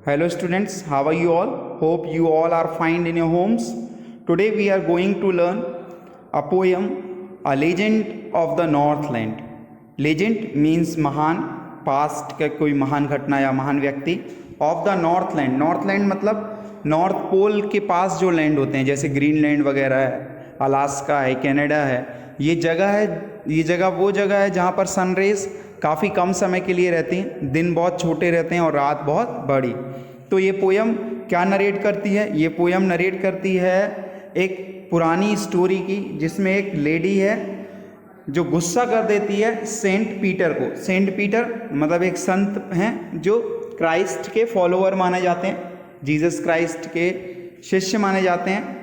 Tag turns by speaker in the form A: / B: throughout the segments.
A: Hello students, how are you all? Hope you all are fine in your homes. Today we are going to learn a poem, A Legend of the Northland. Legend means महान, past का कोई महान घटना या महान व्यक्ति. Of the Northland. Northland मतलब north pole के पास जो लैंड होते हैं, जैसे ग्रीनलैंड वगैरह है, अलास्का है, कनाडा है. ये जगह वो जगह है जहाँ पर सनरेज काफ़ी कम समय के लिए रहती हैं, दिन बहुत छोटे रहते हैं और रात बहुत बड़ी. तो ये पोयम क्या नरेट करती है? ये पोयम नरेट करती है एक पुरानी स्टोरी की, जिसमें एक लेडी है जो गुस्सा कर देती है सेंट पीटर को. सेंट पीटर मतलब एक संत हैं जो क्राइस्ट के फॉलोअर माने जाते हैं, जीसस क्राइस्ट के शिष्य माने जाते हैं.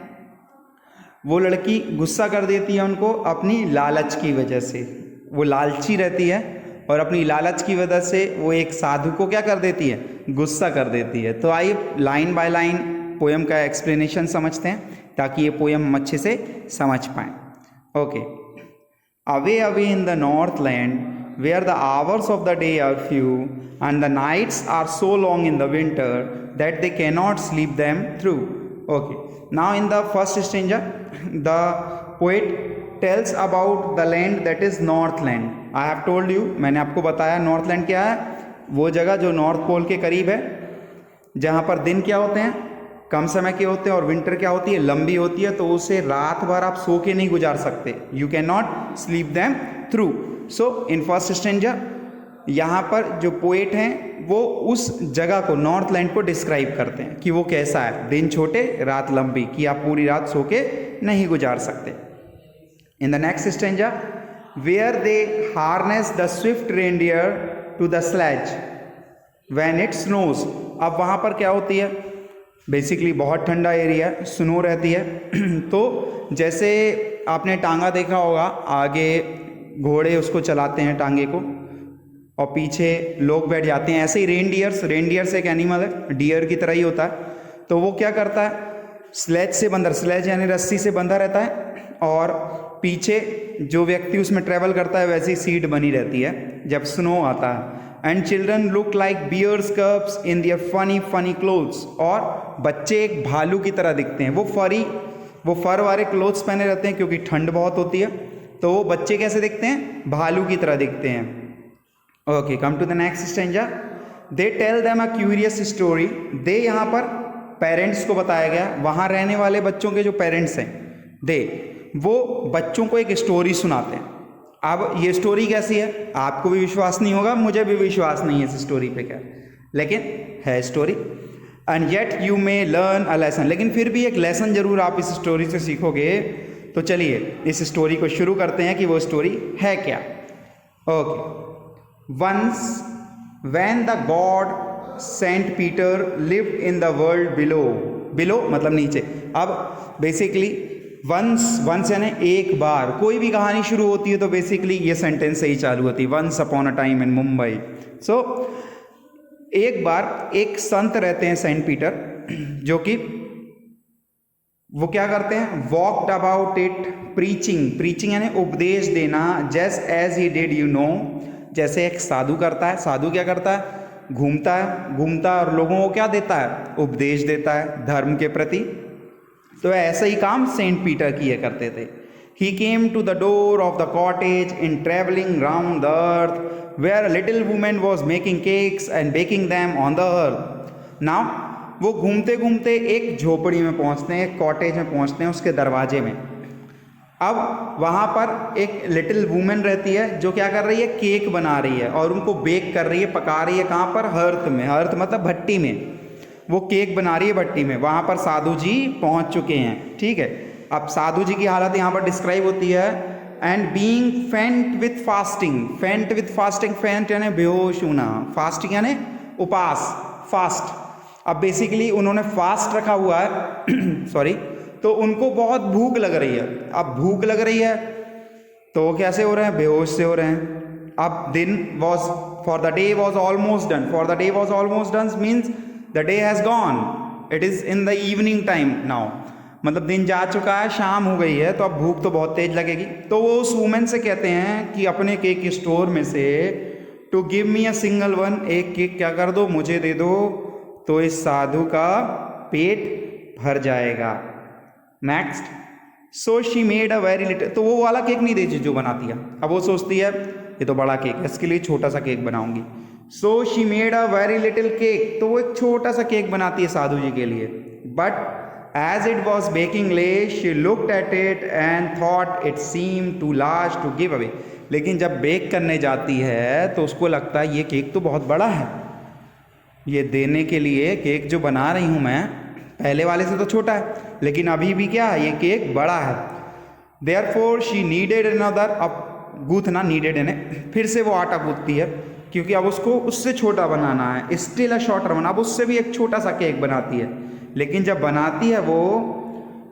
A: वो लड़की गुस्सा कर देती है उनको अपनी लालच की वजह से. वो लालची रहती है और अपनी लालच की वजह से वो एक साधु को क्या कर देती है? गुस्सा कर देती है. तो आइए लाइन बाय लाइन पोयम का एक्सप्लेनेशन समझते हैं ताकि ये पोयम हम अच्छे से समझ पाएँ. Okay. Away away in the north land where the hours of the day are few and the nights are so long in the winter that they cannot sleep them through. Okay. Now in the first stanza, the poet tells about the land that is Northland. I have told you, मैंने आपको बताया Northland क्या है. वो जगह जो north pole के करीब है, जहाँ पर दिन क्या होते हैं? कम समय के होते हैं, और विंटर क्या होती है? लंबी होती है. तो उसे रात भर आप सो के नहीं गुजार सकते. You can not sleep them through. So in first stanza यहाँ पर जो पोएट हैं वो उस जगह को, नॉर्थ लैंड को डिस्क्राइब करते हैं कि वो कैसा है. दिन छोटे, रात लंबी, कि आप पूरी रात सो के नहीं गुजार सकते. In the next stanza, where they harness the swift reindeer to the sledge when it snows. अब वहाँ पर क्या होती है? बेसिकली बहुत ठंडा एरिया, स्नो रहती है. तो जैसे आपने टांगा देखा होगा, आगे घोड़े उसको चलाते हैं टांगे को और पीछे लोग बैठ जाते हैं. ऐसे ही रेनडियर्स एक एनिमल है, डियर की तरह ही होता है. तो वो क्या करता है? स्लेज से बंधा, स्लेज यानी रस्सी से बंधा रहता है, और पीछे जो व्यक्ति उसमें ट्रेवल करता है वैसी सीट बनी रहती है जब स्नो आता है. And children look like bears cubs in their funny clothes. और बच्चे एक भालू की तरह दिखते हैं. वो फर वाले क्लोथ्स पहने रहते हैं क्योंकि ठंड बहुत होती है. तो वो बच्चे कैसे दिखते हैं? भालू की तरह दिखते हैं. Okay, come to the next stanza. They tell them a curious story. They यहाँ पर पेरेंट्स को बताया गया, वहाँ रहने वाले बच्चों के जो पेरेंट्स हैं, वो बच्चों को एक स्टोरी सुनाते हैं. अब ये स्टोरी कैसी है? आपको भी विश्वास नहीं होगा, मुझे भी विश्वास नहीं है इस स्टोरी पे क्या, लेकिन है story. And yet you may learn a lesson. लेकिन फिर भी एक लेसन जरूर आप इस स्टोरी से सीखोगे. तो चलिए इस स्टोरी को शुरू करते हैं कि वो स्टोरी है क्या. Okay. Once when the god Saint Peter lived in the world below मतलब नीचे. अब बेसिकली वंस यानी एक बार. कोई भी कहानी शुरू होती है तो बेसिकली ये सेंटेंस से ही चालू होती है, once upon a time in Mumbai. So एक बार एक संत रहते हैं सेंट पीटर, जो कि वो क्या करते हैं? वॉकड अबाउट इट प्रीचिंग यानी उपदेश देना. Just as he did, you know, जैसे एक साधु करता है. साधु क्या करता है? घूमता है और लोगों को क्या देता है? उपदेश देता है धर्म के प्रति. तो ऐसा ही काम सेंट पीटर किए करते थे. He came to the door of the cottage in travelling round the earth where a little women was making cakes and baking them on the earth. Now वो घूमते घूमते एक झोपड़ी में पहुंचते हैं, एक कॉटेज में पहुंचते हैं, उसके दरवाजे में. अब वहाँ पर एक लिटिल वुमेन रहती है जो क्या कर रही है? केक बना रही है और उनको बेक कर रही है, पका रही है. कहाँ पर? हर्थ में. हर्थ मतलब भट्टी में. वो केक बना रही है भट्टी में. वहाँ पर साधु जी पहुँच चुके हैं. ठीक है. अब साधु जी की हालत यहाँ पर डिस्क्राइब होती है. एंड बीइंग फेंट विथ फास्टिंग. फेंट यानी बेहोश होना, फास्टिंग यानी उपास, फास्ट. अब बेसिकली उन्होंने फास्ट रखा हुआ है सॉरी. तो उनको बहुत भूख लग रही है. अब भूख लग रही है तो वो कैसे हो रहे हैं? बेहोश से हो रहे हैं. अब दिन for the day was almost done means the day has gone. It is in the evening time now. मतलब दिन जा चुका है, शाम हो गई है. तो अब भूख तो बहुत तेज लगेगी. तो वो उस वुमेन से कहते हैं कि अपने केक स्टोर में से to give me a single one, एक केक क्या कर दो, मुझे दे दो, तो इस साधु का पेट भर जाएगा। Next, so she made a very little, तो वो वाला केक नहीं देती जो बनाती है, अब वो सोचती है ये तो बड़ा केक है, इसके लिए छोटा सा केक बनाऊंगी। So she made a very little cake, तो वो एक छोटा सा केक बनाती है साधु जी के लिए। But as it was baking ले she looked at it and thought it seem too large to give away, लेकिन जब बेक करने जाती है तो उसको लगता है ये केक तो बहुत बड़ा है, ये देने के लिए केक जो बना रही हूँ मैं पहले वाले से तो छोटा है, लेकिन अभी भी क्या है, ये केक बड़ा है। देयरफॉर शी नीडेड अनदर, अब गूथना नीडेड है, फिर से वो आटा गूथती है क्योंकि अब उसको उससे छोटा बनाना है, स्टिल अ शॉर्टर बना, अब उससे भी एक छोटा सा केक बनाती है। लेकिन जब बनाती है वो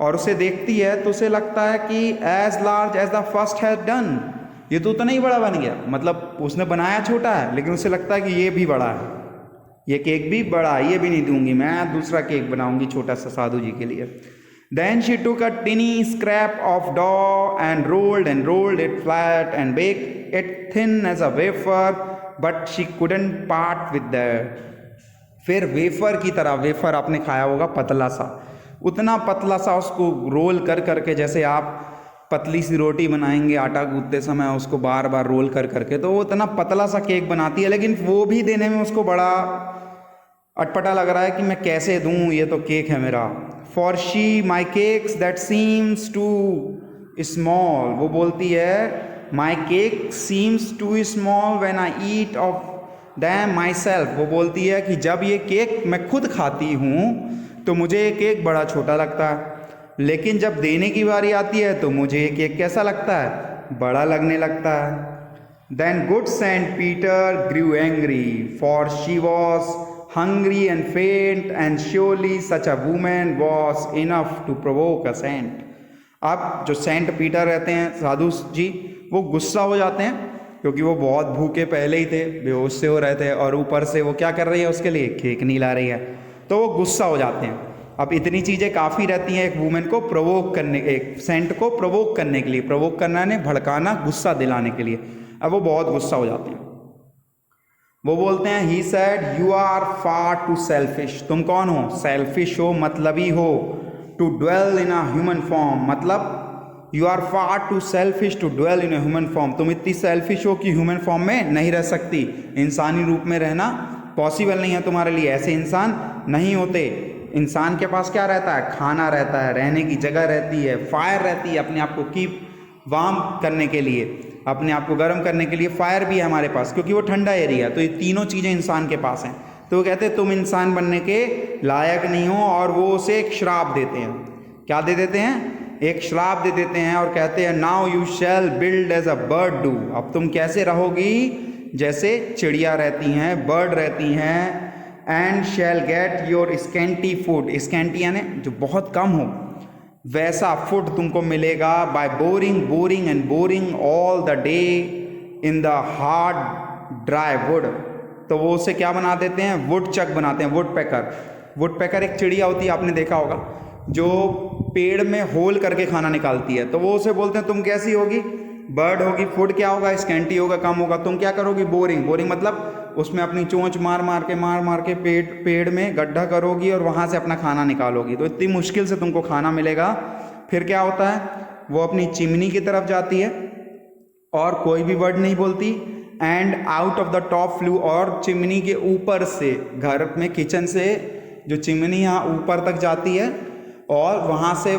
A: और उसे देखती है तो उसे लगता है कि as large as the first has done, ये तो उतना ही बड़ा बन गया, मतलब उसने बनाया छोटा है लेकिन उसे लगता है कि ये भी बड़ा है, ये केक भी बड़ा है, ये भी नहीं दूंगी मैं, दूसरा केक बनाऊंगी छोटा सा साधु जी के लिए। Then she took a tiny scrap of dough and rolled it flat and baked it thin as a wafer, but she couldn't part with that. फिर वेफर की तरह, वेफर आपने खाया होगा पतला सा, उतना पतला सा उसको रोल कर करके, जैसे आप पतली सी रोटी बनाएंगे आटा गूंथते समय उसको बार बार रोल कर करके, तो वो इतना पतला सा केक बनाती है, लेकिन वो भी देने में उसको बड़ा अटपटा लग रहा है कि मैं कैसे दूं, ये तो केक है मेरा। For she my cakes that seems too small, वो बोलती है my cake seems too small when I eat of them myself, वो बोलती है कि जब ये केक मैं खुद खाती हूँ तो मुझे ये केक बड़ा छोटा लगता है, लेकिन जब देने की बारी आती है तो मुझे ये केक कैसा लगता है, बड़ा लगने लगता है। Then good Saint Peter grew angry for she was hungry and faint and surely such a woman was enough to provoke a saint। अब जो सेंट पीटर रहते हैं साधु जी, वो गुस्सा हो जाते हैं क्योंकि वो बहुत भूखे पहले ही थे, बेहोश से हो रहे थे, और ऊपर से वो क्या कर रही है, उसके लिए केक नहीं ला रही है, तो वो गुस्सा हो जाते हैं। अब इतनी चीज़ें काफ़ी रहती हैं एक वुमेन को प्रोवोक करने, एक सेंट को प्रोवोक करने के लिए, प्रोवोक करना ने भड़काना, गुस्सा दिलाने के लिए। अब वो बहुत गुस्सा हो जाते हैं, वो बोलते हैं he said you are far too selfish, तुम कौन हो, सेल्फिश हो, मतलबी हो, to dwell in a human form, मतलब you are far too selfish to dwell in a human form, तुम इतनी सेल्फिश हो कि ह्यूमन फॉर्म में नहीं रह सकती, इंसानी रूप में रहना पॉसिबल नहीं है तुम्हारे लिए, ऐसे इंसान नहीं होते। इंसान के पास क्या रहता है, खाना रहता है, रहने की जगह रहती है, फायर रहती है अपने आप को कीप वार्म करने के लिए, अपने आप को गर्म करने के लिए फायर भी है हमारे पास क्योंकि वो ठंडा एरिया, तो ये तीनों चीज़ें इंसान के पास हैं। तो वो कहते हैं तुम इंसान बनने के लायक नहीं हो, और वो उसे एक श्राप देते हैं। क्या दे देते हैं, एक श्राप दे देते हैं और कहते हैं now you shall build as a bird do, अब तुम कैसे रहोगी, जैसे चिड़िया रहती हैं, बर्ड रहती हैं, and shall get your scanty food, scanty यानी जो बहुत कम हो, वैसा फूड तुमको मिलेगा by boring and boring all the day in the hard dry wood. तो वो उसे क्या बना देते हैं, वुड चक बनाते हैं, वुड पैकर। वुड पैकर एक चिड़िया होती है, आपने देखा होगा, जो पेड़ में होल करके खाना निकालती है, तो वो उसे बोलते हैं तुम कैसी होगी, बर्ड होगी, फूड क्या होगा, स्कैंटी होगा, कम होगा, तुम क्या करोगी, बोरिंग मतलब उसमें अपनी चोंच मार मार के पेड़ में गड्ढा करोगी और वहाँ से अपना खाना निकालोगी, तो इतनी मुश्किल से तुमको खाना मिलेगा। फिर क्या होता है, वो अपनी चिमनी की तरफ जाती है और कोई भी वर्ड नहीं बोलती, and out of the top flu, और चिमनी के ऊपर से, घर में किचन से जो चिमनी यहाँ ऊपर तक जाती है और वहाँ से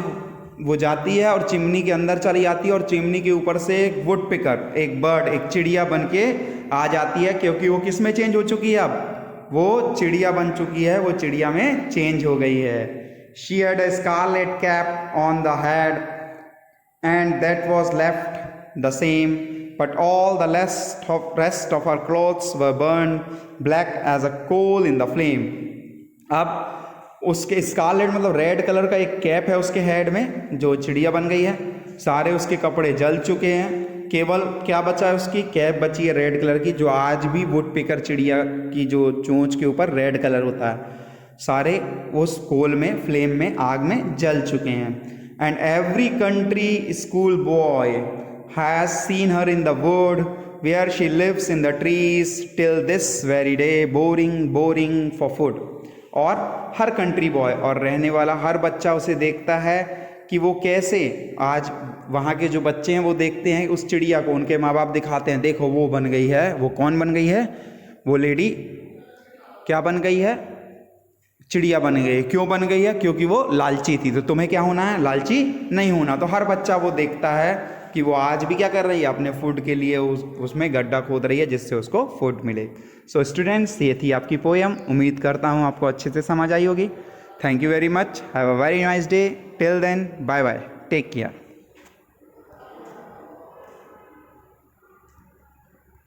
A: वो जाती है और चिमनी के अंदर चली जाती है, और चिमनी के ऊपर से एक वुड पिकर, एक बर्ड, एक चिड़िया बन के आ जाती है, क्योंकि वो किस में चेंज हो चुकी है, अब वो चिड़िया बन चुकी है, वो चिड़िया में चेंज हो गई है। She had a scarlet cap on the head and that was left the same, but all the rest of her clothes were burn black as a coal in the flame. अब उसके Scarlett मतलब red colour का एक cap है उसके head में, जो चिड़िया बन गई है, सारे उसके कपड़े जल चुके हैं, केवल क्या बचा है, उसकी कैप बची है रेड कलर की, जो आज भी वुड पिकर चिड़िया की जो चोंच के ऊपर रेड कलर होता है, सारे उस कोल में, फ्लेम में, आग में जल चुके हैं। And every country school boy has seen her in the wood where she lives in the trees till this very day boring for food. और हर कंट्री बॉय और रहने वाला हर बच्चा उसे देखता है कि वो कैसे आज वहाँ के जो बच्चे हैं वो देखते हैं उस चिड़िया को, उनके माँ बाप दिखाते हैं, देखो वो बन गई है, वो कौन बन गई है, वो लेडी क्या बन गई है, चिड़िया बन गई है। क्यों बन गई है? क्योंकि वो लालची थी। तो तुम्हें क्या होना है? लालची नहीं होना। तो हर बच्चा वो देखता है कि वो आज भी क्या कर रही है, अपने फूड के लिए उसमें गड्ढा खोद रही है जिससे उसको फूड मिले। सो स्टूडेंट्स, ये थी आपकी पोयम। उम्मीद करता हूँ आपको अच्छे से समझ आई होगी। Thank you very much. Have a very nice day. Till then, bye bye, take care.